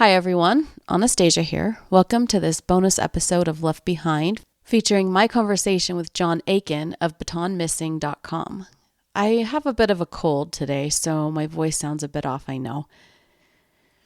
Hi everyone, Anastasia here. Welcome to this bonus episode of Left Behind, featuring my conversation with John Eakin of BataanMissing.com. I have a bit of a cold today, so my voice sounds a bit off, I know.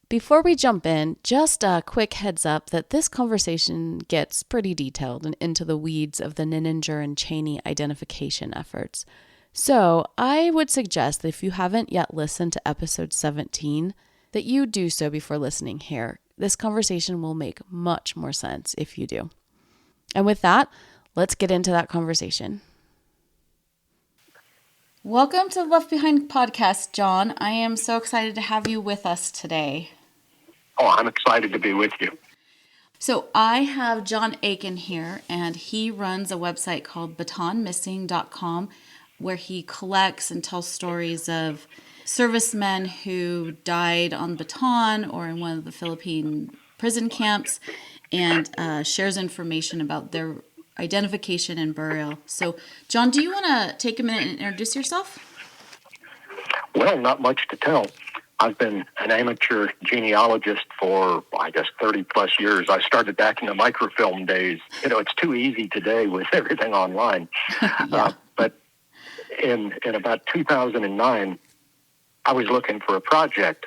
Before we jump in, just a quick heads up that this conversation gets pretty detailed and into the weeds of the Nininger and Cheaney identification efforts. So I would suggest that if you haven't yet listened to episode 17, that you do so before listening here. This conversation will make much more sense if you do. And with that, let's get into that conversation. Welcome to the Left Behind podcast, John. I am so excited to have you with us today. Oh, I'm excited to be with you. So I have John Eakin here, and he runs a website called BataanMissing.com, where he collects and tells stories of servicemen who died on Bataan or in one of the Philippine prison camps, and shares information about their identification and burial. So, John, do you want to take a minute and introduce yourself? Well, not much to tell. I've been an amateur genealogist for, 30 plus years. I started back in the microfilm days. It's too easy today with everything online. Yeah. But in about 2009, I was looking for a project,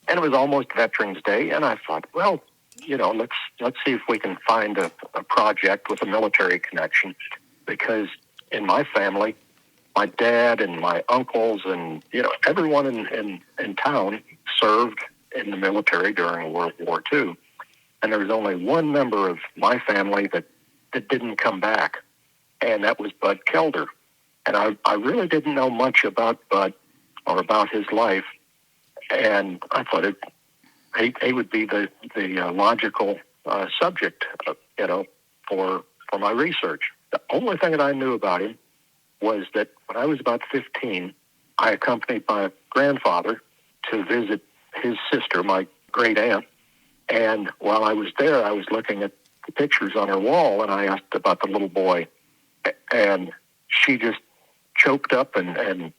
and it was almost Veterans Day, and I thought, well, let's see if we can find a project with a military connection, because in my family, my dad and my uncles and, everyone in town served in the military during World War II. And there was only one member of my family that didn't come back, and that was Bud Kelder. And I really didn't know much about Bud or about his life, and I thought he would be the logical subject, for my research. The only thing that I knew about him was that when I was about 15, I accompanied my grandfather to visit his sister, my great aunt, and while I was there, I was looking at the pictures on her wall, and I asked about the little boy, and she just choked up and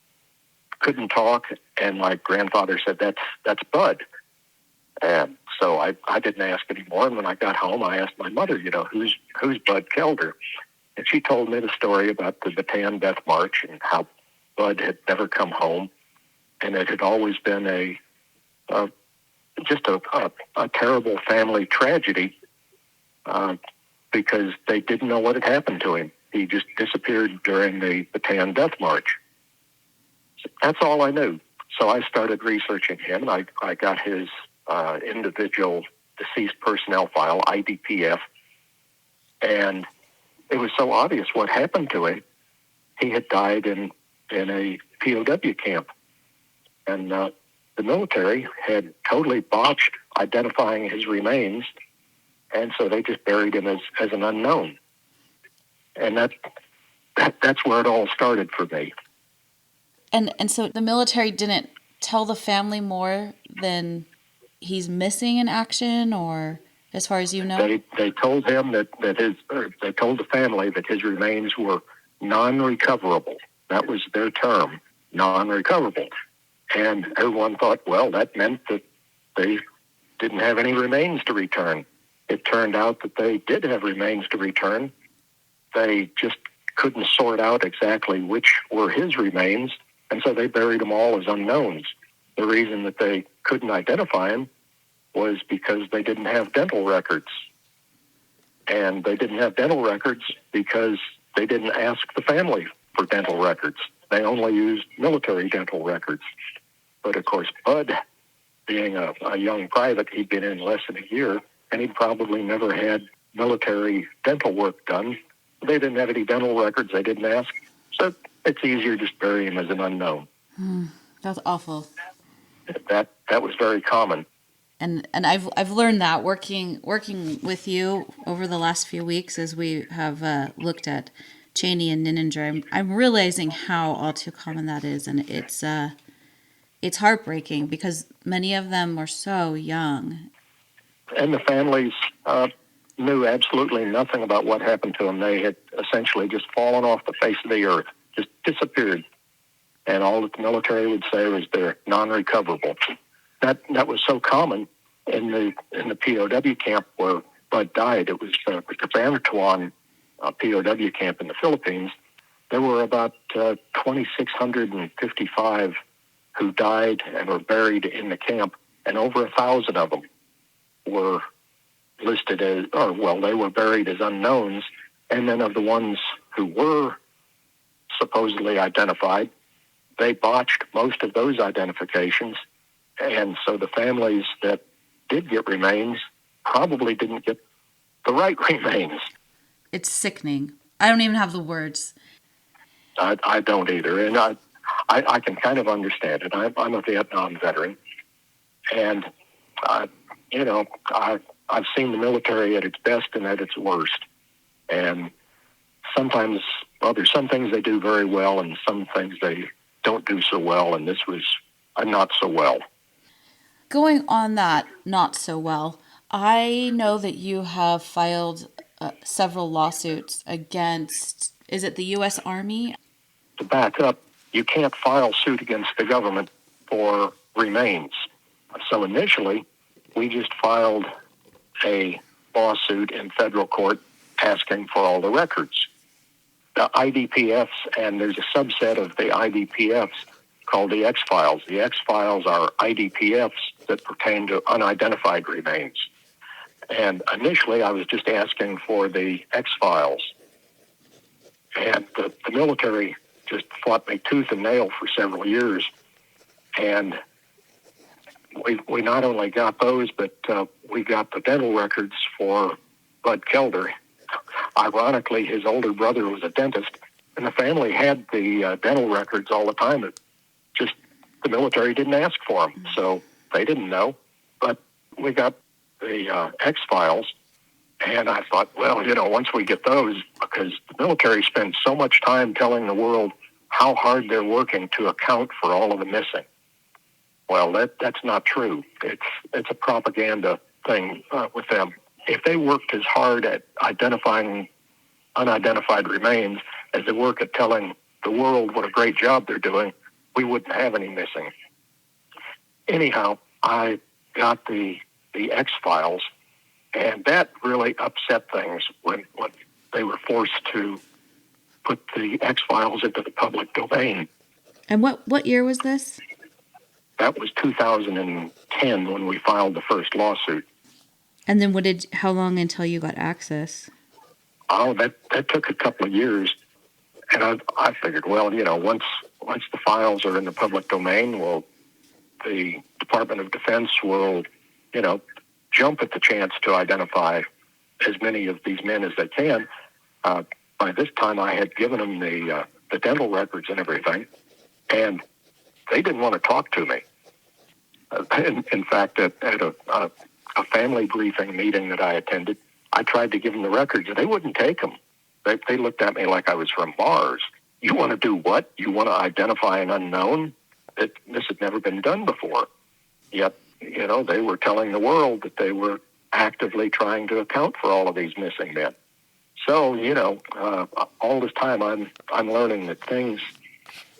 couldn't talk, and my grandfather said, that's Bud. And so I didn't ask anymore, and when I got home, I asked my mother, who's Bud Kelder? And she told me the story about the Bataan Death March and how Bud had never come home, and it had always been just a terrible family tragedy because they didn't know what had happened to him. He just disappeared during the Bataan Death March. That's all I knew. So I started researching him, and I got his individual deceased personnel file, IDPF, and it was so obvious what happened to him. He had died in a POW camp, and the military had totally botched identifying his remains, and so they just buried him as an unknown. And that's where it all started for me. And so the military didn't tell the family more than he's missing in action, or as far as you know? They told him they told the family that his remains were non-recoverable. That was their term, non-recoverable. And everyone thought, well, that meant that they didn't have any remains to return. It turned out that they did have remains to return. They just couldn't sort out exactly which were his remains, and so they buried them all as unknowns. The reason that they couldn't identify him was because they didn't have dental records. And they didn't have dental records because they didn't ask the family for dental records. They only used military dental records. But of course, Bud, being a young private, he'd been in less than a year, and he'd probably never had military dental work done. They didn't have any dental records. They didn't ask. So it's easier to just bury him as an unknown. That's awful. That was very common. And I've learned that working with you over the last few weeks as we have looked at Cheaney and Nininger. I'm realizing how all too common that is, and it's heartbreaking because many of them were so young. And the families knew absolutely nothing about what happened to them. They had essentially just fallen off the face of the earth, just disappeared. And all that the military would say was they're non-recoverable. That was so common in the POW camp where Bud died, it was the Cabanatuan POW camp in the Philippines. There were about 2,655 who died and were buried in the camp, and over 1,000 of them were listed as, they were buried as unknowns. And then of the ones who were supposedly identified, they botched most of those identifications. And so the families that did get remains probably didn't get the right remains. It's sickening. I don't even have the words. I don't either. And I can kind of understand it. I'm a Vietnam veteran. And, I've seen the military at its best and at its worst. And sometimes, there's some things they do very well and some things they don't do so well. And this was not so well. Going on that not so well, I know that you have filed several lawsuits against, is it the U.S. Army? To back up, you can't file suit against the government for remains. So initially, we just filed a lawsuit in federal court asking for all the records. The IDPFs, and there's a subset of the IDPFs called the X-Files. The X-Files are IDPFs that pertain to unidentified remains. And initially, I was just asking for the X-Files. And the military just fought me tooth and nail for several years. And we not only got those, but we got the dental records for Bud Kelder. Ironically, his older brother was a dentist, and the family had the dental records all the time. It just the military didn't ask for them, so they didn't know. But we got the X-Files, and I thought, once we get those, because the military spends so much time telling the world how hard they're working to account for all of the missing. Well, that's not true. It's a propaganda thing with them. If they worked as hard at identifying unidentified remains as they work at telling the world what a great job they're doing, we wouldn't have any missing. Anyhow, I got the X-Files, and that really upset things when they were forced to put the X-Files into the public domain. And what year was this? That was 2010 when we filed the first lawsuit. And then how long until you got access? Oh, that took a couple of years. And I figured, once the files are in the public domain, well, the Department of Defense will, jump at the chance to identify as many of these men as they can. By this time, I had given them the dental records and everything, and they didn't want to talk to me. In fact, at a family briefing meeting that I attended, I tried to give them the records, and they wouldn't take them. They looked at me like I was from Mars. You want to do what? You want to identify an unknown? This had never been done before. Yet, they were telling the world that they were actively trying to account for all of these missing men. So, all this time I'm learning that things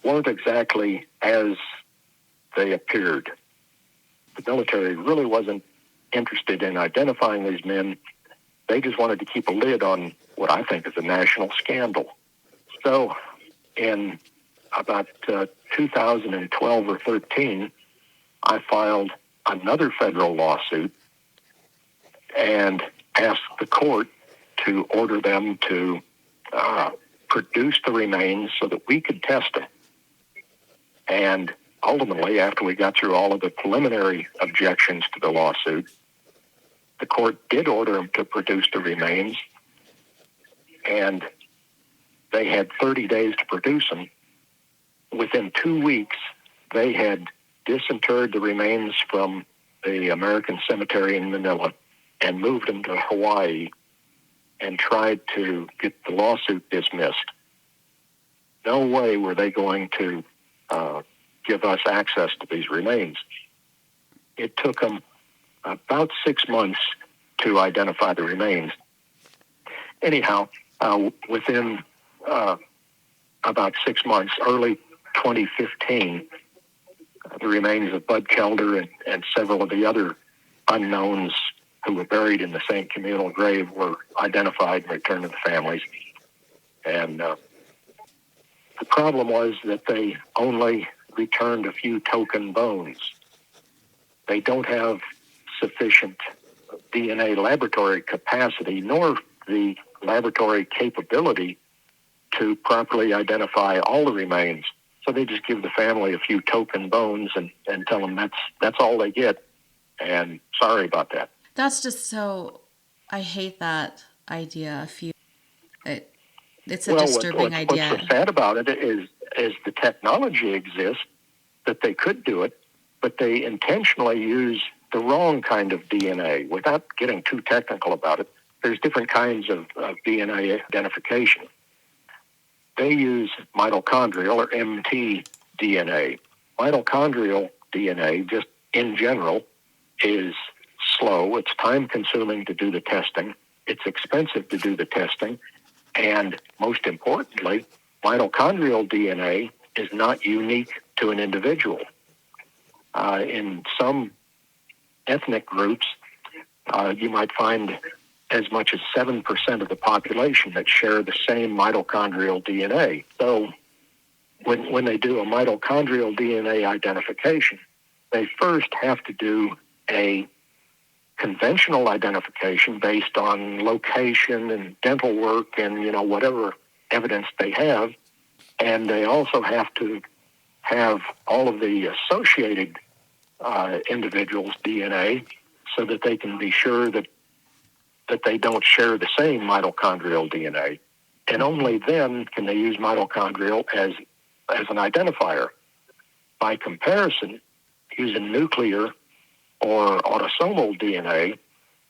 weren't exactly as they appeared. The military really wasn't interested in identifying these men. They just wanted to keep a lid on what I think is a national scandal. So in about 2012 or 13, I filed another federal lawsuit and asked the court to order them to produce the remains so that we could test them. And ultimately, after we got through all of the preliminary objections to the lawsuit, the court did order them to produce the remains, and they had 30 days to produce them. Within 2 weeks, they had disinterred the remains from the American Cemetery in Manila and moved them to Hawaii and tried to get the lawsuit dismissed. No way were they going to give us access to these remains. It took them about 6 months to identify the remains. Anyhow, within about 6 months, early 2015, the remains of Bud Kelder and several of the other unknowns who were buried in the same communal grave were identified and returned to the families. And the problem was that they only returned a few token bones. They don't have sufficient DNA laboratory capacity, nor the laboratory capability to properly identify all the remains. So they just give the family a few token bones and tell them that's all they get. And sorry about that. That's just so, I hate that idea. It's a disturbing idea. What's so sad about it is the technology exists that they could do it, but they intentionally use the wrong kind of DNA. Without getting too technical about it, there's different kinds of DNA identification. They use mitochondrial or mtDNA. Mitochondrial DNA, just in general, is slow. It's time-consuming to do the testing. It's expensive to do the testing. And most importantly, mitochondrial DNA is not unique to an individual. In some ethnic groups, you might find as much as 7% of the population that share the same mitochondrial DNA. So when they do a mitochondrial DNA identification, they first have to do a conventional identification based on location and dental work and, whatever evidence they have. And they also have to have all of the associated individuals' DNA so that they can be sure that they don't share the same mitochondrial DNA. And only then can they use mitochondrial as an identifier. By comparison, using nuclear or autosomal DNA,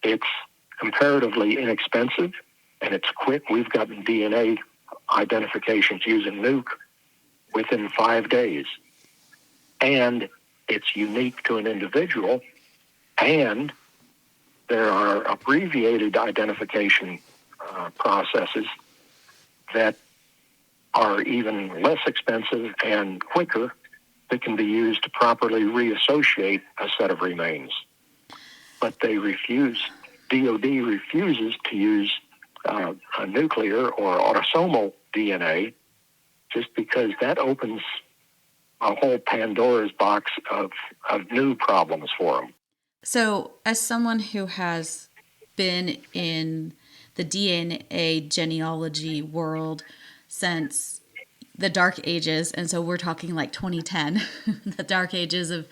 it's comparatively inexpensive and it's quick. We've gotten DNA identifications using nuke within 5 days. And it's unique to an individual, and there are abbreviated identification processes that are even less expensive and quicker that can be used to properly reassociate a set of remains. But they refuse, DOD refuses to use a nuclear or autosomal DNA just because that opens a whole Pandora's box of new problems for them. So, as someone who has been in the DNA genealogy world since the dark ages, and so we're talking like 2010, the dark ages of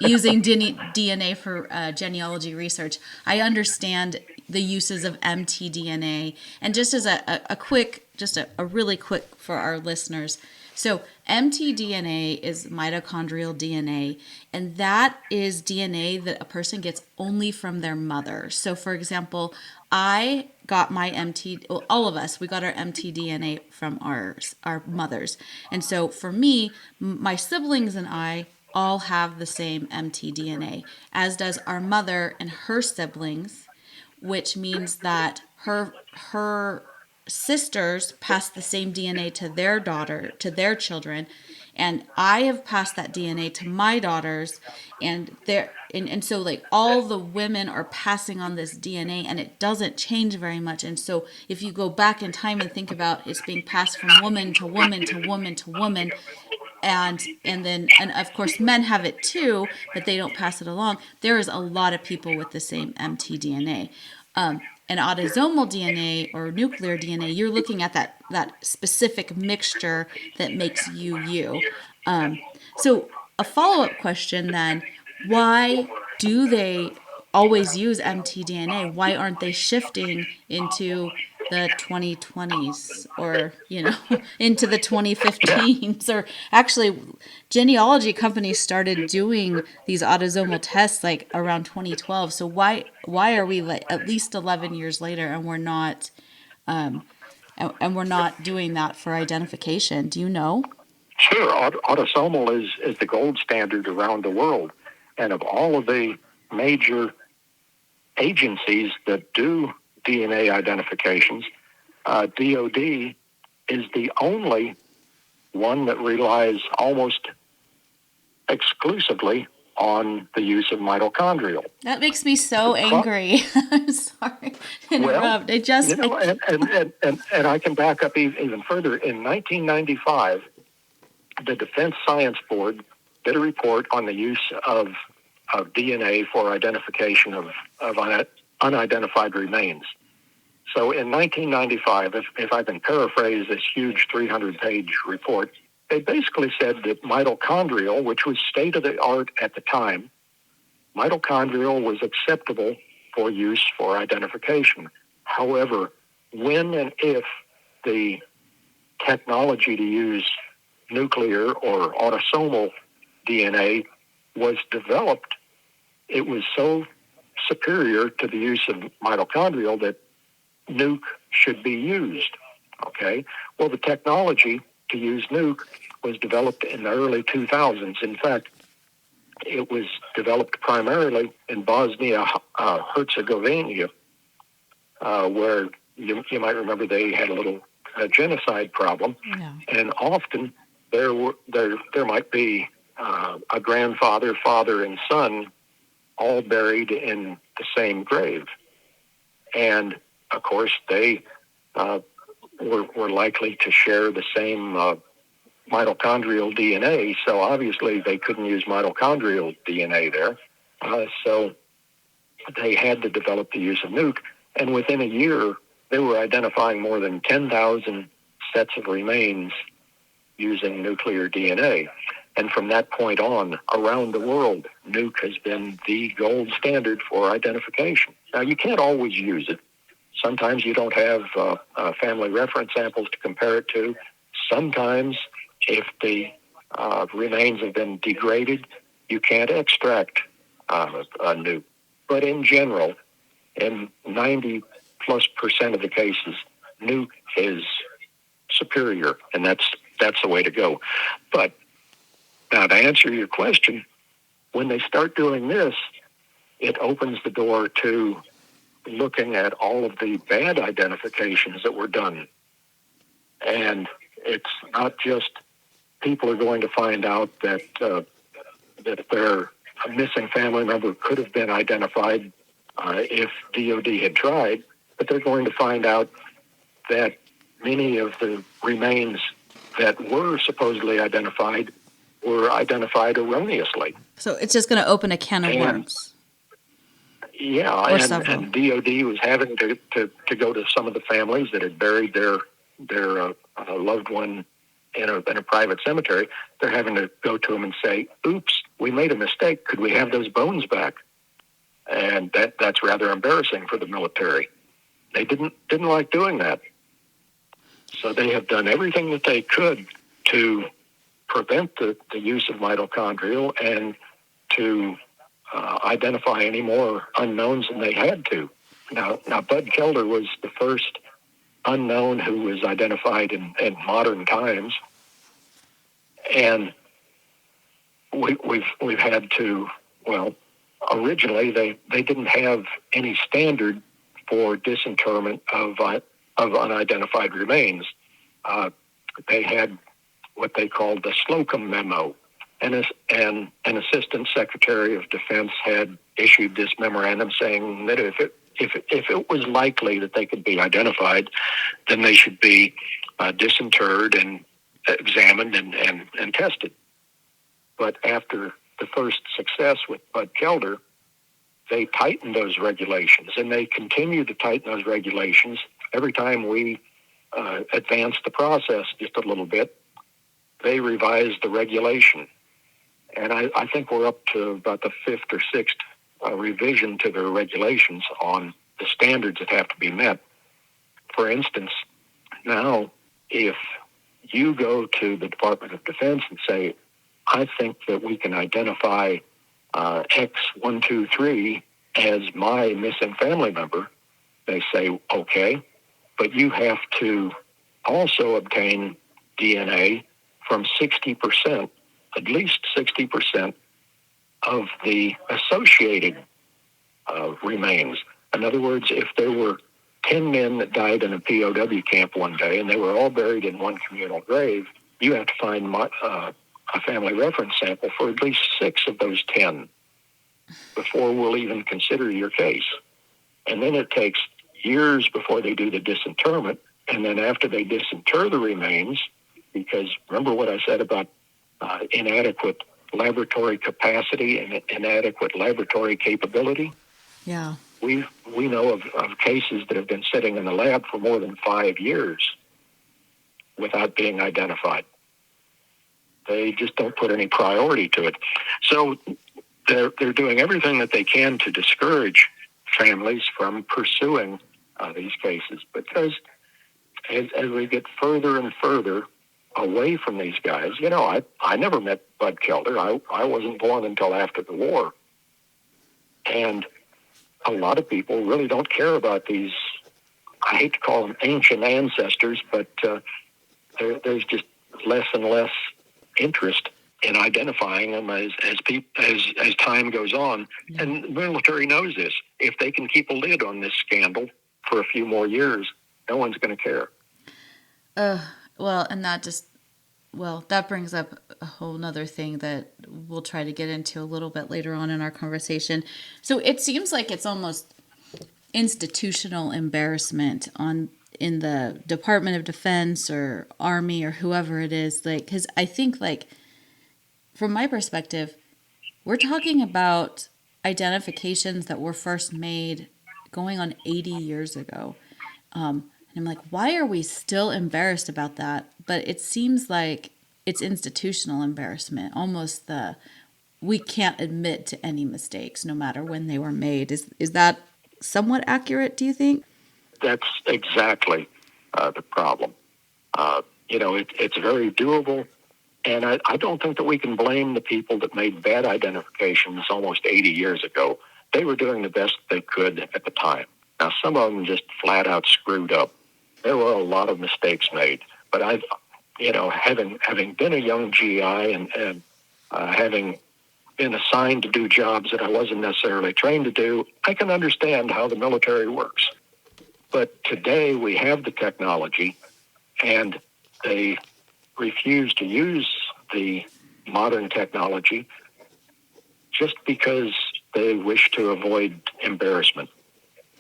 using DNA for genealogy research, I understand the uses of mtDNA. And just as a really quick for our listeners, so mtDNA is mitochondrial DNA, and that is DNA that a person gets only from their mother. So, for example, I got my all of us, we got our mtDNA from our mothers. And so for me, my siblings and I all have the same mtDNA, as does our mother and her siblings, which means that her sisters pass the same DNA to their children, and I have passed that DNA to my daughters, and so like all the women are passing on this DNA, and it doesn't change very much. And so if you go back in time and think about it's being passed from woman to woman to woman to woman, and of course men have it too, but they don't pass it along. There is a lot of people with the same mtDNA. And autosomal DNA or nuclear DNA, you're looking at that specific mixture that makes you. So a follow-up question then, why do they always use mtDNA? Why aren't they shifting into the 2020s or, into the 2015s? Or actually, genealogy companies started doing these autosomal tests like around 2012. So why are we like at least 11 years later and we're not doing that for identification? Do you know? Sure. Autosomal is the gold standard around the world. And of all of the major agencies that do DNA identifications, DOD is the only one that relies almost exclusively on the use of mitochondrial. That makes me so angry. I'm sorry to interrupt. And I can back up even further. In 1995, the Defense Science Board did a report on the use of DNA for identification of unidentified remains. So in 1995, if I can paraphrase this huge 300-page report, they basically said that mitochondrial, which was state-of-the-art at the time, mitochondrial was acceptable for use for identification. However, when and if the technology to use nuclear or autosomal DNA was developed, it was so superior to the use of mitochondrial that nuke should be used. Okay? Well, the technology to use nuke was developed in the early 2000s. In fact, it was developed primarily in Bosnia, Herzegovina, where you might remember they had a little genocide problem, and often there might be a grandfather, father, and son all buried in the same grave, and of course they were likely to share the same mitochondrial DNA, so obviously they couldn't use mitochondrial DNA there. So they had to develop the use of nuke, and within a year, they were identifying more than 10,000 sets of remains using nuclear DNA. And from that point on, around the world, nuke has been the gold standard for identification. Now, you can't always use it. Sometimes you don't have family reference samples to compare it to. Sometimes, if the remains have been degraded, you can't extract a nuke. But in general, in 90+% of the cases, nuke is superior, and that's the way to go. But now, to answer your question, when they start doing this, it opens the door to looking at all of the bad identifications that were done. And it's not just people are going to find out that their missing family member could have been identified if DOD had tried, but they're going to find out that many of the remains that were supposedly identified were identified erroneously. So it's just going to open a can of worms. Yeah, and DOD was having to go to some of the families that had buried their loved one in a private cemetery. They're having to go to them and say, "Oops, we made a mistake. Could we have those bones back?" And that's rather embarrassing for the military. They didn't like doing that. So they have done everything that they could to prevent the use of mitochondrial and to identify any more unknowns than they had to. Now Bud Kelder was the first unknown who was identified in modern times, and we've had to. Well, originally they didn't have any standard for disinterment of unidentified remains. They had what they called the Slocum Memo, and an Assistant Secretary of Defense had issued this memorandum saying that if it was likely that they could be identified, then they should be disinterred and examined and tested. But after the first success with Bud Kelder, they tightened those regulations, and they continue to tighten those regulations every time we advance the process just a little bit. They revise the regulation, and I think we're up to about the fifth or sixth revision to their regulations on the standards that have to be met. For instance, now if you go to the Department of Defense and say, "I think that we can identify X123 as my missing family member," they say, "Okay, but you have to also obtain DNA from 60%, at least 60% of the associated remains." In other words, if there were 10 men that died in a POW camp one day and they were all buried in one communal grave, you have to find a family reference sample for at least 6 of those 10. before we'll even consider your case. And then it takes years before they do the disinterment. And then after they disinter the remains, because remember what I said about inadequate laboratory capacity and inadequate laboratory capability? Yeah. We know of cases that have been sitting in the lab for more than 5 years without being identified. They just don't put any priority to it. So they're doing everything that they can to discourage families from pursuing these cases, because as we get further and further away from these guys, I never met Bud Kelder. I wasn't born until after the war. And a lot of people really don't care about these, I hate to call them ancient ancestors, but there's just less and less interest in identifying them as time goes on. Yeah. And the military knows this. If they can keep a lid on this scandal for a few more years, no one's going to care. That brings up a whole nother thing that we'll try to get into a little bit later on in our conversation. So it seems like it's almost institutional embarrassment in the Department of Defense or Army or whoever it is. Like, because I think, like, from my perspective, we're talking about identifications that were first made going on 80 years ago. And I'm like, why are we still embarrassed about that? But it seems like it's institutional embarrassment, almost we can't admit to any mistakes, no matter when they were made. Is that somewhat accurate, do you think? That's exactly the problem. It's very doable, and I don't think that we can blame the people that made bad identifications almost 80 years ago. They were doing the best they could at the time. Now, some of them just flat out screwed up. There were a lot of mistakes made, but having been a young GI and having been assigned to do jobs that I wasn't necessarily trained to do, I can understand how the military works. But today we have the technology, and they refuse to use the modern technology just because they wish to avoid embarrassment.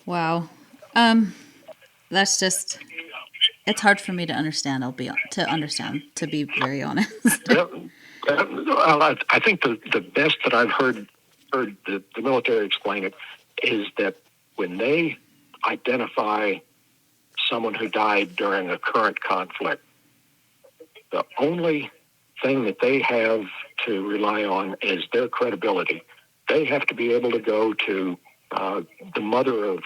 Wow. That's just, it's hard for me to understand, to be very honest. I think the best that I've heard the military explain it is that when they identify someone who died during a current conflict, the only thing that they have to rely on is their credibility. They have to be able to go to the mother of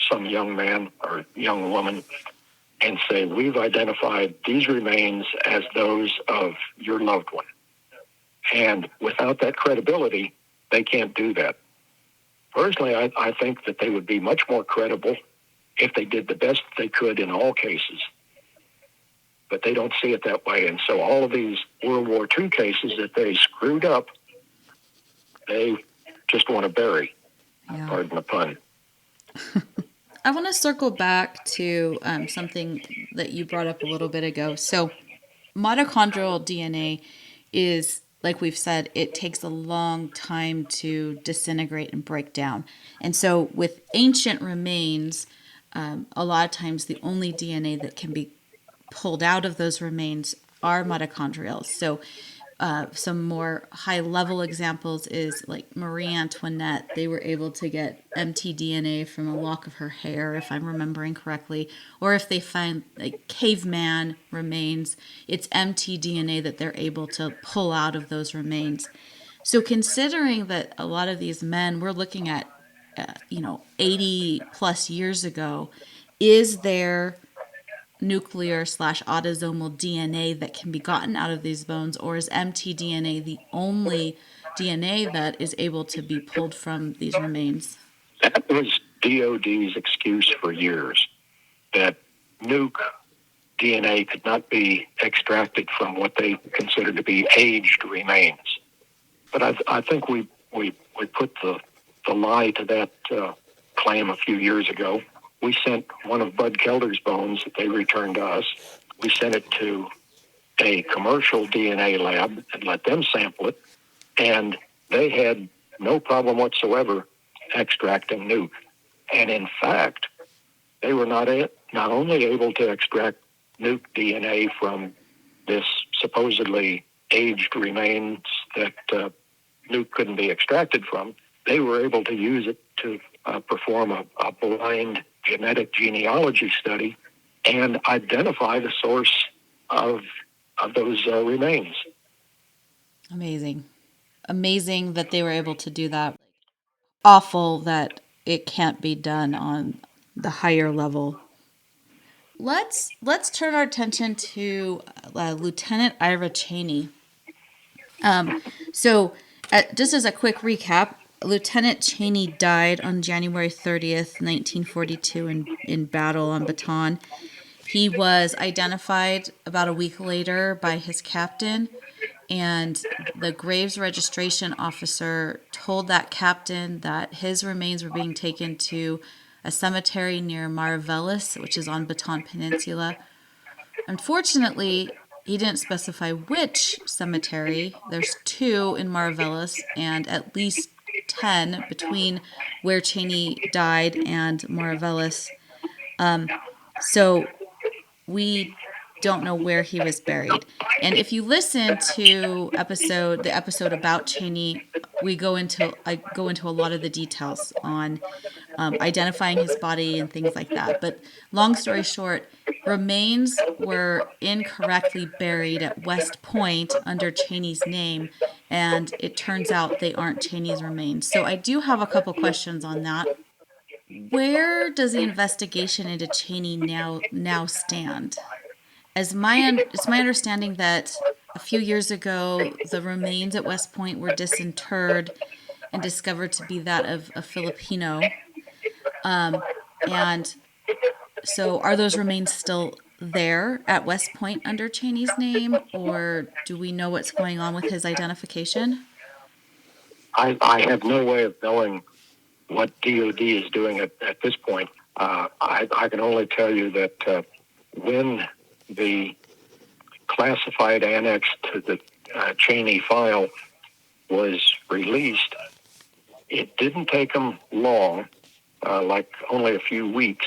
some young man or young woman and say, we've identified these remains as those of your loved one. And without that credibility, they can't do that. Personally, I think that they would be much more credible if they did the best they could in all cases. But they don't see it that way. And so all of these World War II cases that they screwed up, they just want to bury. Yeah. Pardon the pun. I want to circle back to something that you brought up a little bit ago. So mitochondrial DNA is, like we've said, it takes a long time to disintegrate and break down. And so with ancient remains, a lot of times the only DNA that can be pulled out of those remains are mitochondrial. So some more high-level examples is like Marie Antoinette. They were able to get mtDNA from a lock of her hair, if I'm remembering correctly. Or if they find like caveman remains, it's mtDNA that they're able to pull out of those remains. So considering that a lot of these men, we're looking at, 80 plus years ago, is there nuclear/autosomal DNA that can be gotten out of these bones, or is mtDNA the only DNA that is able to be pulled from these remains? That was DOD's excuse for years, that nuke DNA could not be extracted from what they considered to be aged remains. But I think we put the lie to that claim a few years ago. We sent one of Bud Kelder's bones that they returned to us. We sent it to a commercial DNA lab and let them sample it. And they had no problem whatsoever extracting nuke. And in fact, they were not only able to extract nuke DNA from this supposedly aged remains that nuke couldn't be extracted from, they were able to use it to perform a blind genetic genealogy study and identify the source of those remains. Amazing. Amazing that they were able to do that. Awful that it can't be done on the higher level. Let's turn our attention to Lieutenant Ira Cheaney. Just as a quick recap, Lieutenant Cheaney died on January 30th, 1942 in battle on Bataan. He was identified about a week later by his captain, and the Graves registration officer told that captain that his remains were being taken to a cemetery near Marivelis, which is on Bataan Peninsula. Unfortunately, he didn't specify which cemetery. There's 2 in Marivelis and at least 10 between where Cheaney died and Marivelis. So we don't know where he was buried. And if you listen to the episode about Cheaney, I go into a lot of the details on identifying his body and things like that. But long story short, remains were incorrectly buried at West Point under Cheaney's name, and it turns out they aren't Cheaney's remains. So I do have a couple questions on that. Where does the investigation into Cheaney now stand? It's my understanding that a few years ago, the remains at West Point were disinterred and discovered to be that of a Filipino. And so are those remains still there at West Point under Cheaney's name, or do we know what's going on with his identification? I have no way of knowing what DOD is doing at this point. I can only tell you that when the classified annex to the Cheaney file was released, it didn't take them long, like only a few weeks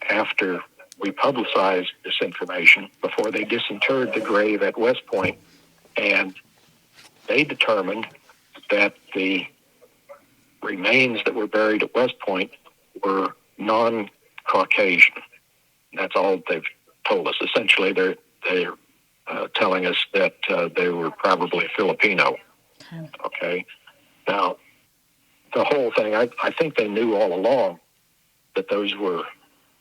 after we publicized this information, before they disinterred the grave at West Point, and they determined that the remains that were buried at West Point were non-Caucasian. That's all they've told us. Essentially, they're telling us that they were probably Filipino. Okay. Now, the whole thing, I think they knew all along that those were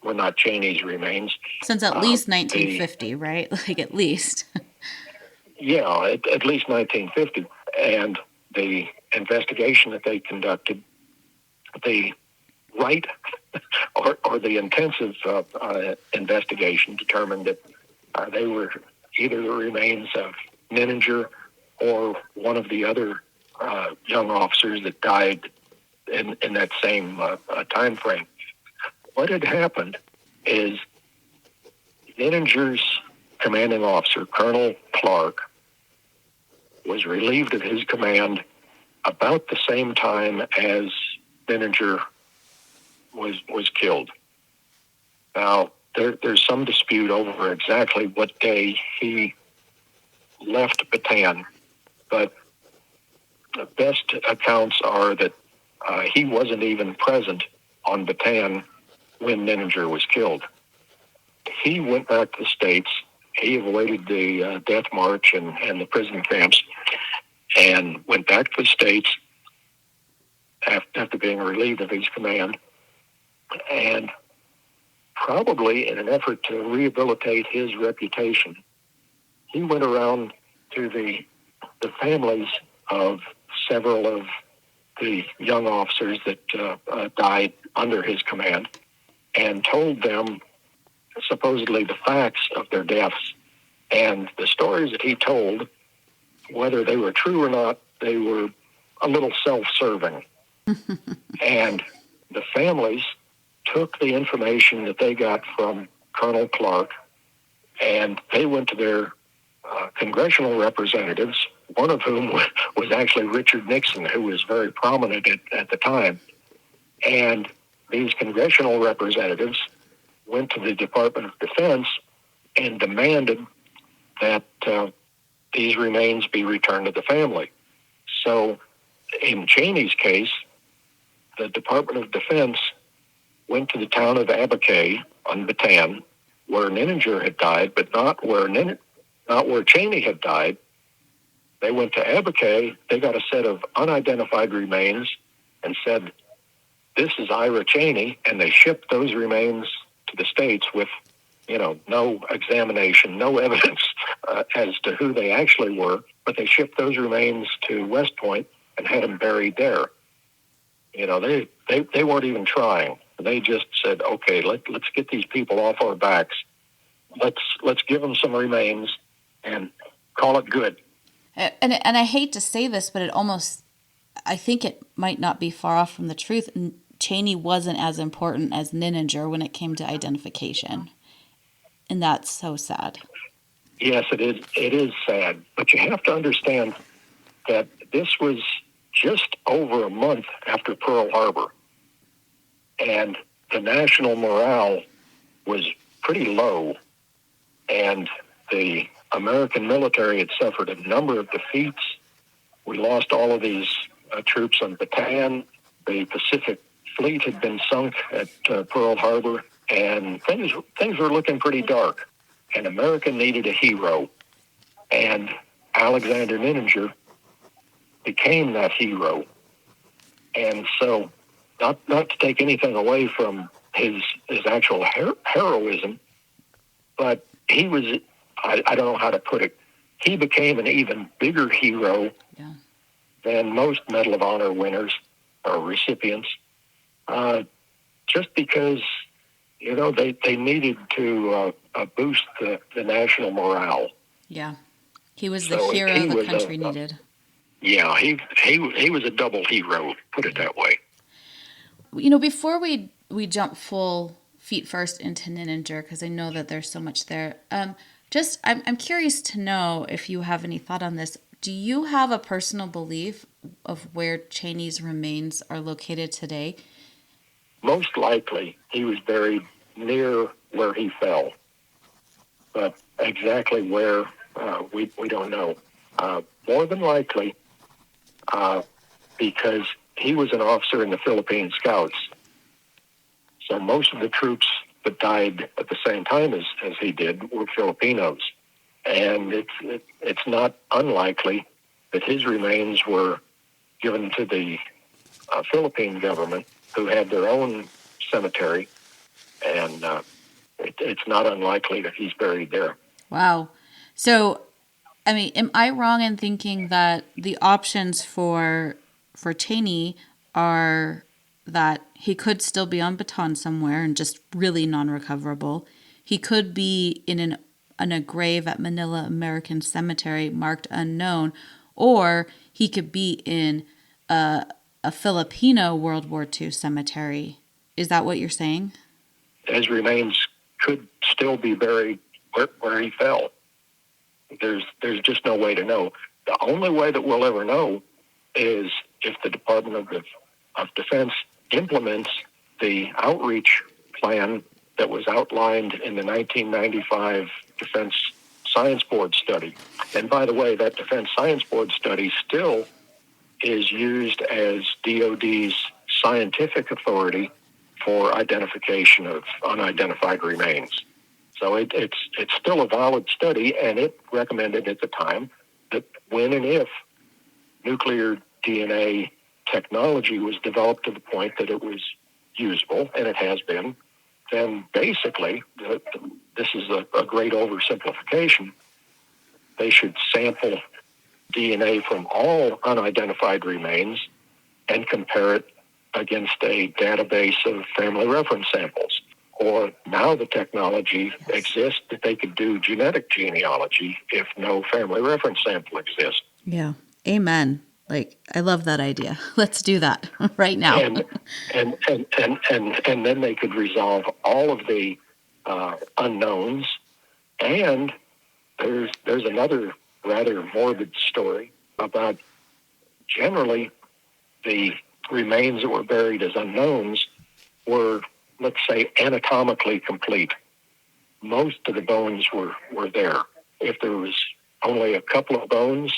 not Cheaney's remains. Since at least 1950, right? Like at least. Yeah, at least 1950. And the investigation that they conducted, the right or the intensive investigation determined that they were either the remains of Nininger or one of the other young officers that died in that same time frame. What had happened is Nininger's commanding officer, Colonel Clark, was relieved of his command about the same time as Nininger was killed. Now, there's some dispute over exactly what day he left Bataan, but the best accounts are that he wasn't even present on Bataan when Nininger was killed. He went back to the States. He avoided the death march and the prison camps and went back to the States after being relieved of his command, and probably in an effort to rehabilitate his reputation, he went around to the families of several of the young officers that died under his command and told them supposedly the facts of their deaths. And the stories that he told, whether they were true or not, they were a little self-serving. And the families took the information that they got from Colonel Clark, and they went to their congressional representatives, one of whom was actually Richard Nixon, who was very prominent at the time. And these congressional representatives went to the Department of Defense and demanded that these remains be returned to the family. So in Cheaney's case, the Department of Defense went to the town of Abaca on Bataan, where Nininger had died, but not where Cheaney had died. They went to Abaca, they got a set of unidentified remains and said, "This is Ira Cheaney," and they shipped those remains to the States with, no examination, no evidence as to who they actually were, but they shipped those remains to West Point and had them buried there. They weren't even trying. They just said, "Okay, let's get these people off our backs. Let's give them some remains and call it good." And I hate to say this, but I think it might not be far off from the truth. Cheaney wasn't as important as Nininger when it came to identification. And that's so sad. Yes, it is. It is sad. But you have to understand that this was just over a month after Pearl Harbor. And the national morale was pretty low. And the American military had suffered a number of defeats. We lost all of these troops on Bataan. The Pacific Fleet had been sunk at Pearl Harbor, and things were looking pretty dark. And America needed a hero, and Alexander Nininger became that hero. And so, not to take anything away from his actual heroism, but he was, I don't know how to put it, he became an even bigger hero than most Medal of Honor winners or recipients, just because, they needed to boost the national morale. Yeah. He was the hero the country needed. Yeah, he was a double hero, put it that way. Before we jump full feet first into Nininger, because I know that there's so much there, I'm curious to know if you have any thought on this. Do you have a personal belief of where Cheaney's remains are located today? Most likely, he was buried near where he fell. But exactly where, we don't know. More than likely, because he was an officer in the Philippine Scouts. So most of the troops that died at the same time as he did were Filipinos. And it's not unlikely that his remains were given to the Philippine government, who had their own cemetery, and it's not unlikely that he's buried there. Wow. So, am I wrong in thinking that the options for Cheaney are that he could still be on Bataan somewhere and just really non-recoverable? He could be in a grave at Manila American Cemetery marked unknown, or he could be in a Filipino World War II cemetery. Is that what you're saying? His remains could still be buried where he fell. There's just no way to know. The only way that we'll ever know is if the Department of Defense implements the outreach plan that was outlined in the 1995 Defense Science Board study. And by the way, that Defense Science Board study still is used as DOD's scientific authority for identification of unidentified remains. So it's still a valid study, and it recommended at the time that when and if nuclear DNA technology was developed to the point that it was usable, and it has been, then basically, this is a great oversimplification, they should sample DNA from all unidentified remains and compare it against a database of family reference samples. Or now the technology exists that they could do genetic genealogy if no family reference sample exists. Yeah. Amen. I love that idea. Let's do that right now. And then they could resolve all of the unknowns. And there's another rather morbid story. about generally the remains that were buried as unknowns were, let's say, anatomically complete. Most of the bones were there. If there was only a couple of bones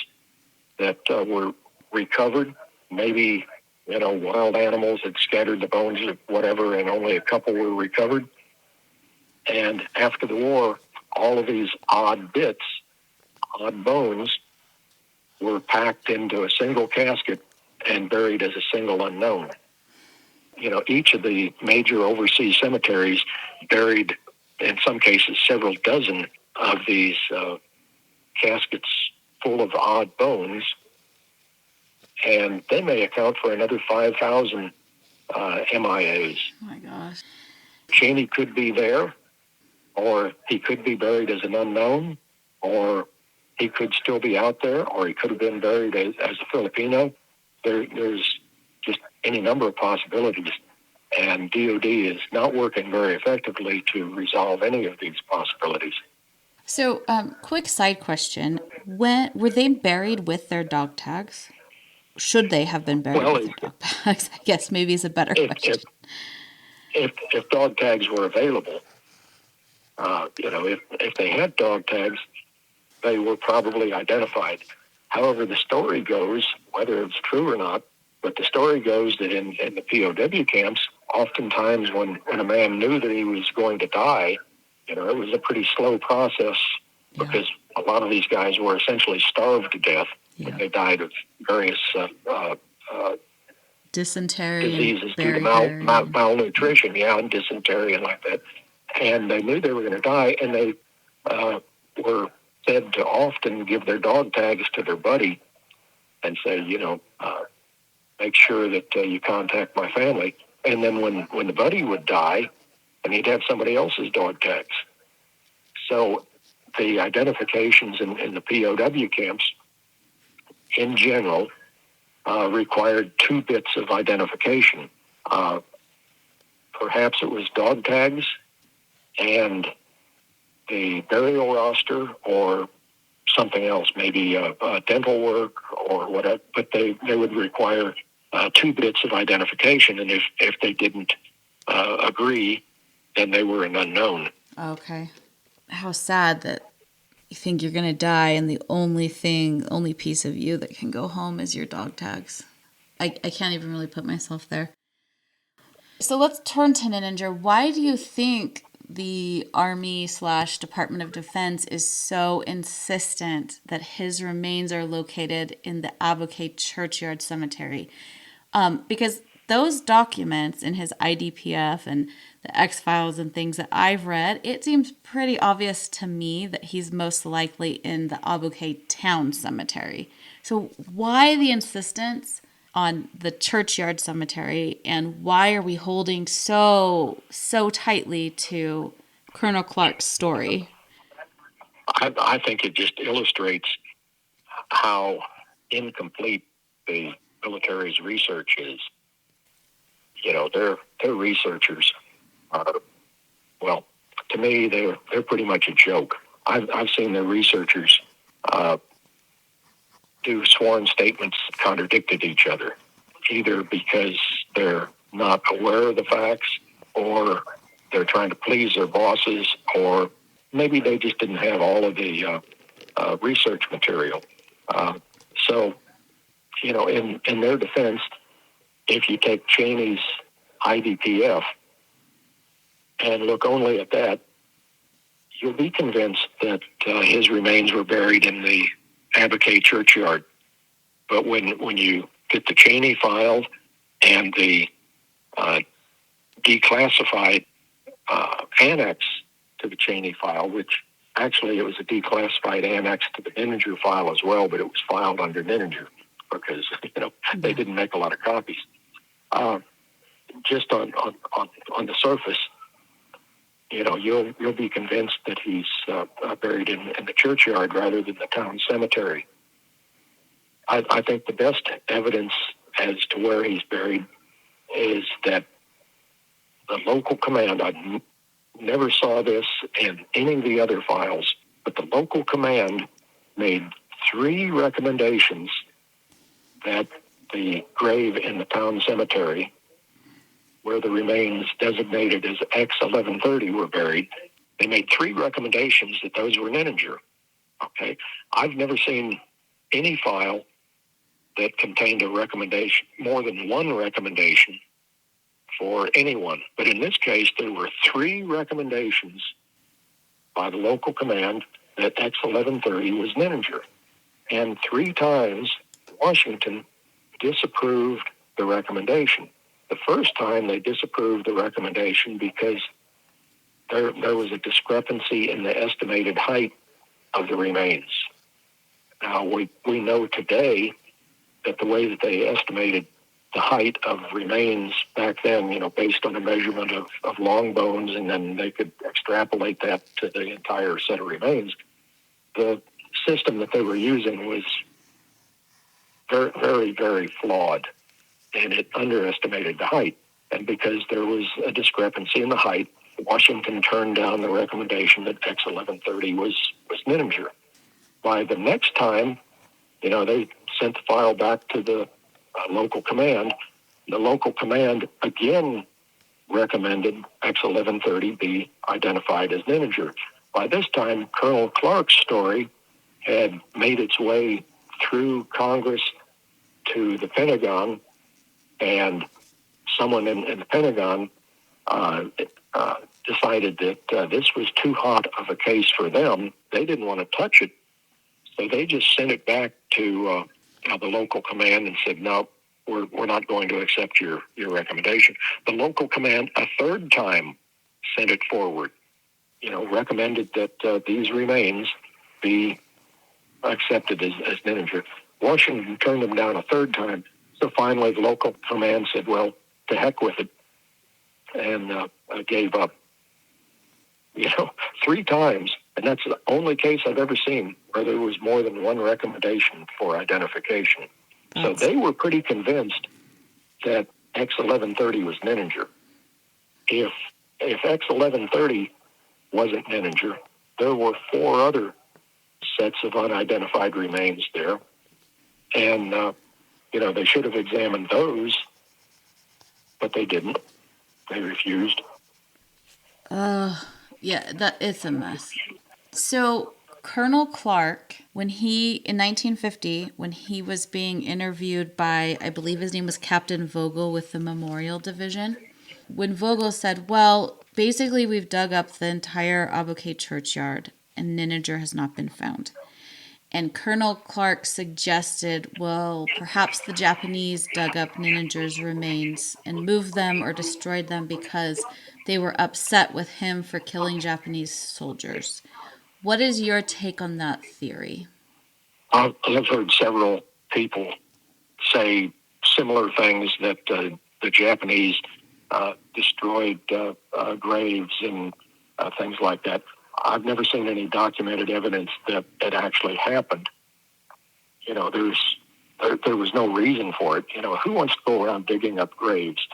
that were recovered, maybe, wild animals had scattered the bones or whatever, and only a couple were recovered. And after the war, all of these odd bones, were packed into a single casket and buried as a single unknown. Each of the major overseas cemeteries buried, in some cases, several dozen of these caskets full of odd bones, and they may account for another 5,000 MIAs. Oh my gosh. Cheaney could be there, or he could be buried as an unknown, or he could still be out there, or he could have been buried as a Filipino. There's just any number of possibilities, and DOD is not working very effectively to resolve any of these possibilities. So, quick side question. When were they buried with their dog tags? Should they have been buried with their dog tags? I guess maybe is a better question. If dog tags were available, if they had dog tags, they were probably identified. However, the story goes, whether it's true or not, but the story goes that in the POW camps, oftentimes when a man knew that he was going to die, it was a pretty slow process because a lot of these guys were essentially starved to death. When they died of various dysentery, diseases due to malnutrition, and dysentery and like that. And they knew they were going to die, and they were said to often give their dog tags to their buddy and say, make sure that you contact my family. And then when the buddy would die, and he'd have somebody else's dog tags. So the identifications in the POW camps, in general, required 2 bits of identification. Perhaps it was dog tags and the burial roster, or something else, maybe dental work or whatever, but they would require 2 bits of identification, and if they didn't agree, then they were an unknown. Okay. How sad that you think you're going to die and the only piece of you that can go home is your dog tags. I can't even really put myself there. So let's turn to Nininger. Why do you think the Army/Department of Defense is so insistent that his remains are located in the Aboukay Churchyard Cemetery? Because those documents in his IDPF and the X-Files and things that I've read, it seems pretty obvious to me that he's most likely in the Aboukay Town Cemetery. So why the insistence on the Churchyard Cemetery, and why are we holding so tightly to Colonel Clark's story? I think it just illustrates how incomplete the military's research is. Their researchers are, well, to me, they're pretty much a joke. I've seen their researchers do sworn statements that contradicted each other, either because they're not aware of the facts, or they're trying to please their bosses, or maybe they just didn't have all of the research material. So, in their defense, if you take Cheaney's IDPF and look only at that, you'll be convinced that his remains were buried in the Aboukay Churchyard. But when you get the Cheaney file and the declassified annex to the Cheaney file, which actually it was a declassified annex to the Nininger file as well, but it was filed under Nininger because they didn't make a lot of copies. Just on the surface, you'll be convinced that he's buried in the churchyard rather than the town cemetery. I think the best evidence as to where he's buried is that the local command, I never saw this in any of the other files, but the local command made 3 recommendations that the grave in the town cemetery where the remains designated as X1130 were buried, they made 3 recommendations that those were Nininger. Okay, I've never seen any file that contained a recommendation, more than one recommendation for anyone. But in this case, there were 3 recommendations by the local command that X1130 was Nininger. And 3 times, Washington disapproved the recommendation. The first time they disapproved the recommendation because there was a discrepancy in the estimated height of the remains. Now, we know today that the way that they estimated the height of remains back then, based on a measurement of long bones, and then they could extrapolate that to the entire set of remains, the system that they were using was very, very, very flawed, and it underestimated the height. And because there was a discrepancy in the height, Washington turned down the recommendation that X1130 was Nininger. By the next time, they sent the file back to the local command. The local command again recommended X1130 be identified as Nininger. By this time, Colonel Clark's story had made its way through Congress to the Pentagon, and someone in the Pentagon decided that this was too hot of a case for them. They didn't want to touch it, so they just sent it back to the local command and said, no, we're not going to accept your recommendation. The local command a third time sent it forward, recommended that these remains be accepted as Nininger. Washington turned them down a third time. So finally the local command said, well, to heck with it, and gave up. 3 times, and that's the only case I've ever seen where there was more than one recommendation for identification. So they were pretty convinced that X1130 was Nininger. If X1130 wasn't Nininger, there were 4 other sets of unidentified remains there, and they should have examined those, but they didn't. They refused. Yeah, that it's a mess. So Colonel Clark, in 1950, when he was being interviewed by, I believe his name was Captain Vogel with the Memorial Division, when Vogel said, well, basically we've dug up the entire Aboukay churchyard and Nininger has not been found. And Colonel Clark suggested, well, perhaps the Japanese dug up Nininger's remains and moved them or destroyed them because they were upset with him for killing Japanese soldiers. What is your take on that theory? I've heard several people say similar things, that the Japanese destroyed graves and things like that. I've never seen any documented evidence that it actually happened. There was no reason for it. Who wants to go around digging up graves?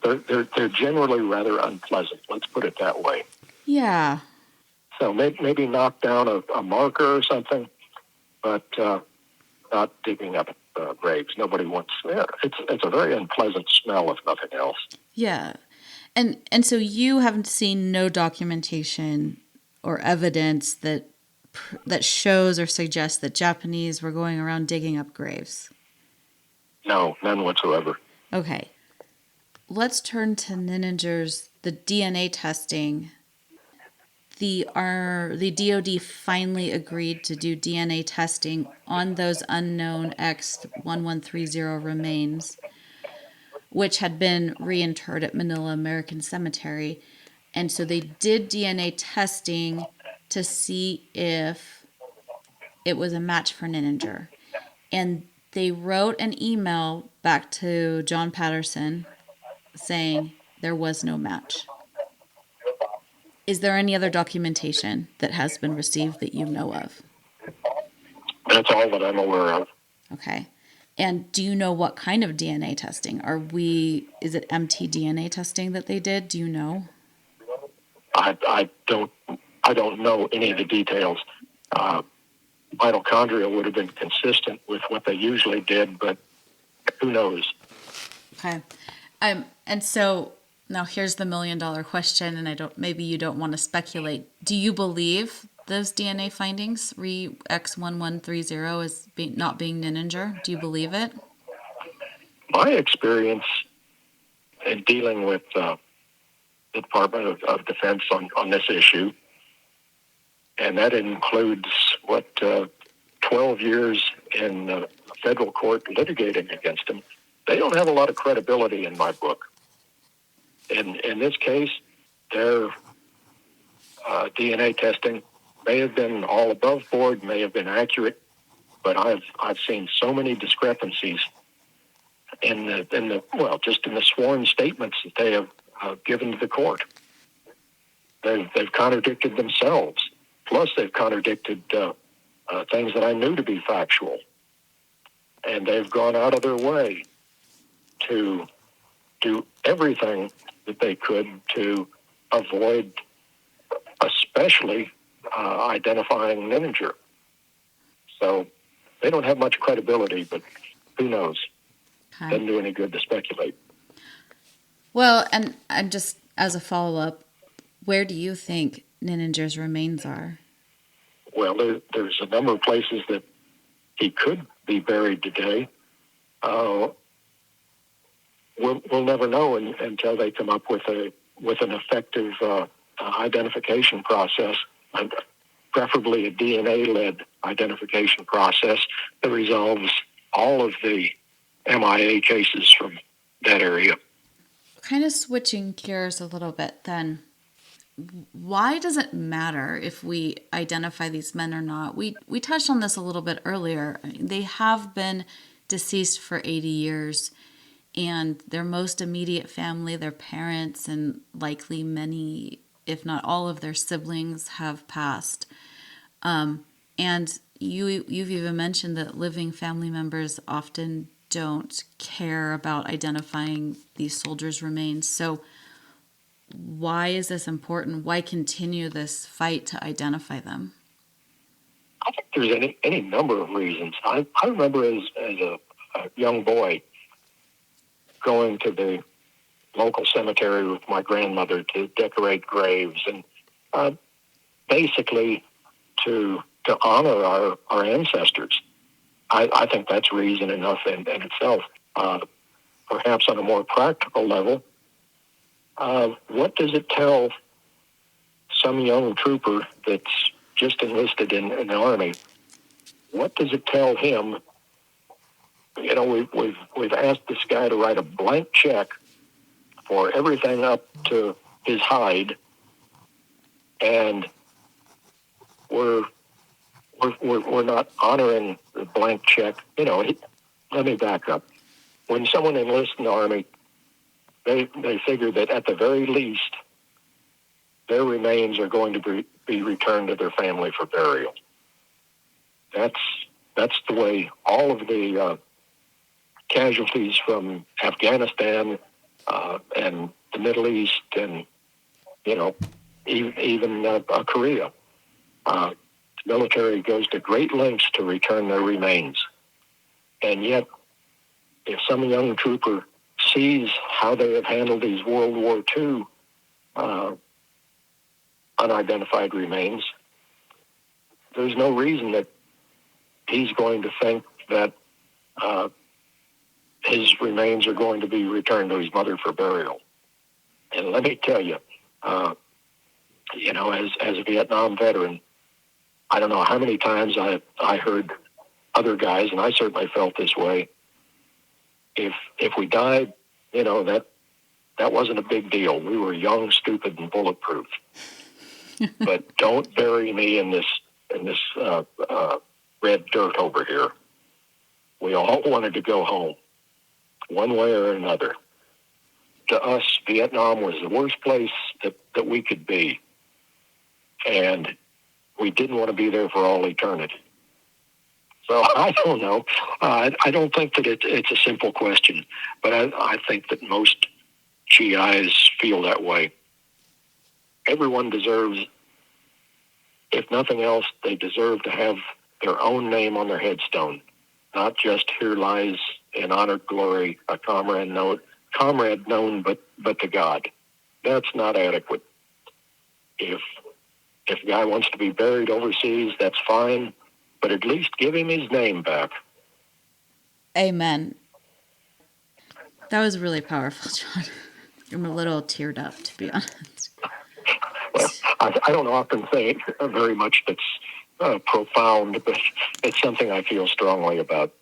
They're generally rather unpleasant. Let's put it that way. Yeah. So maybe knock down a marker or something, but not digging up graves. Nobody wants. Yeah, it's a very unpleasant smell, if nothing else. Yeah. And so you haven't seen no documentation or evidence that shows or suggests that Japanese were going around digging up graves? No, none whatsoever. Okay. Let's turn to Nininger's, the DNA testing. The DOD finally agreed to do DNA testing on those unknown X1130 remains, which had been reinterred at Manila American Cemetery. And so they did DNA testing to see if it was a match for Nininger. And they wrote an email back to John Patterson saying there was no match. Is there any other documentation that has been received that you know of? That's all that I'm aware of. Okay. And do you know what kind of DNA testing? Is it mtDNA testing that they did? Do you know? I don't know any of the details. mitochondria would have been consistent with what they usually did, but who knows? Okay. And so now here's the $1,000,000 question, and maybe you don't want to speculate. Do you believe those DNA findings, X1130, as not being Nininger? Do you believe it? My experience in dealing with the Department of Defense on this issue, and that includes 12 years in federal court litigating against them, they don't have a lot of credibility in my book. In this case, their DNA testing may have been all above board, may have been accurate, but I've seen so many discrepancies in the sworn statements that they have given to the court. They've contradicted themselves. Plus, they've contradicted things that I knew to be factual, and they've gone out of their way to do everything that they could to avoid, especially identifying Nininger. So they don't have much credibility, but who knows? Okay. Doesn't do any good to speculate. Well, and just as a follow-up, where do you think Nininger's remains are? Well, there's a number of places that he could be buried today. We'll never know until they come up with an effective identification process, and preferably a DNA-led identification process that resolves all of the MIA cases from that area. Kind of switching gears a little bit then. Why does it matter if we identify these men or not? We touched on this a little bit earlier. They have been deceased for 80 years, and their most immediate family, their parents, and likely many, if not all of their siblings have passed. And you've even mentioned that living family members often don't care about identifying these soldiers' remains. So why is this important? Why continue this fight to identify them? I think there's any number of reasons. I remember as a young boy going to the local cemetery with my grandmother to decorate graves and basically to honor our ancestors. I think that's reason enough in itself. Perhaps on a more practical level, what does it tell some young trooper that's just enlisted in the Army? What does it tell him? You know, we've asked this guy to write a blank check for everything up to his hide, and we're not honoring the blank check. You know, let me back up. When someone enlists in the Army, they figure that at the very least, their remains are going to be returned to their family for burial. That's the way all of the casualties from Afghanistan and the Middle East and, you know, even Korea. The military goes to great lengths to return their remains. And yet, if some young trooper sees how they have handled these World War II unidentified remains, there's no reason that he's going to think that his remains are going to be returned to his mother for burial. And let me tell you, you know, as a Vietnam veteran, I don't know how many times I heard other guys, and I certainly felt this way. If we died, you know, that wasn't a big deal. We were young, stupid, and bulletproof. But don't bury me in this red dirt over here. We all wanted to go home, one way or another. To us, Vietnam was the worst place that we could be, and we didn't want to be there for all eternity. So I don't know. I don't think that it's a simple question, but I think that most GIs feel that way. Everyone deserves, if nothing else, they deserve to have their own name on their headstone, not just "Here lies in honored glory a comrade known but to God." That's not adequate. If a guy wants to be buried overseas, that's fine, but at least give him his name back. Amen. That was really powerful, John. I'm a little teared up, to be honest. Well, I don't often say very much that's profound, but it's something I feel strongly about.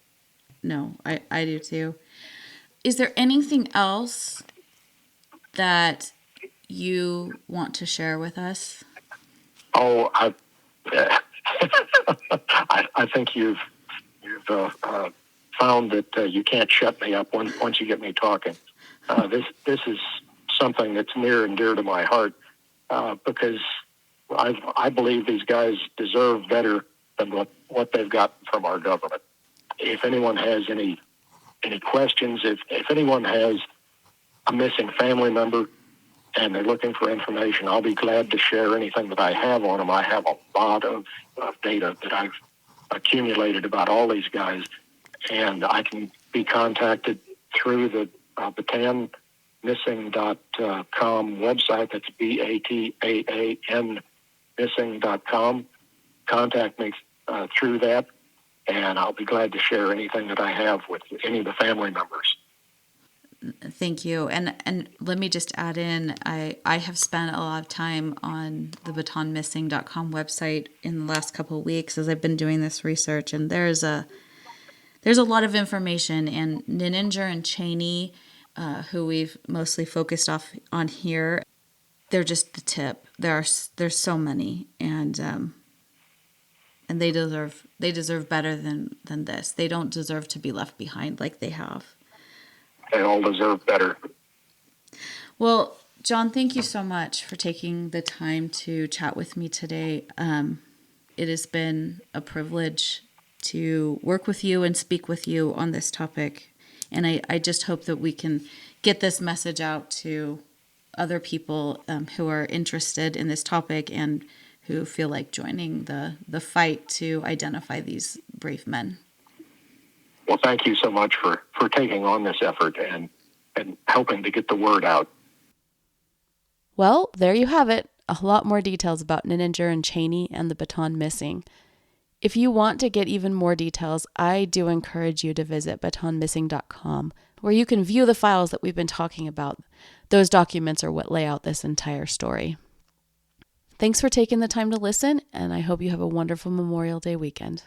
No, I do too. Is there anything else that you want to share with us? Oh, I think you've found that you can't shut me up once you get me talking. This is something that's near and dear to my heart because I believe these guys deserve better than what they've gotten from our government. If anyone has any questions, if anyone has a missing family member and they're looking for information, I'll be glad to share anything that I have on them. I have a lot of data that I've accumulated about all these guys, and I can be contacted through the Bataan missing.com website. That's BATAAN missing.com. Contact me through that, and I'll be glad to share anything that I have with any of the family members. Thank you. And let me just add in, I have spent a lot of time on the bataanmissing.com website in the last couple of weeks as I've been doing this research, and there's a lot of information. And Nininger and Cheaney, who we've mostly focused on here, they're just the tip. There's so many, and they deserve better than this. They don't deserve to be left behind like they have. They all deserve better. Well, John, thank you so much for taking the time to chat with me today. It has been a privilege to work with you and speak with you on this topic. And I just hope that we can get this message out to other people who are interested in this topic and who feel like joining the fight to identify these brave men. Well, thank you so much for taking on this effort and helping to get the word out. Well, there you have it. A lot more details about Nininger and Cheaney and the Bataan missing. If you want to get even more details, I do encourage you to visit bataanmissing.com, where you can view the files that we've been talking about. Those documents are what lay out this entire story. Thanks for taking the time to listen, and I hope you have a wonderful Memorial Day weekend.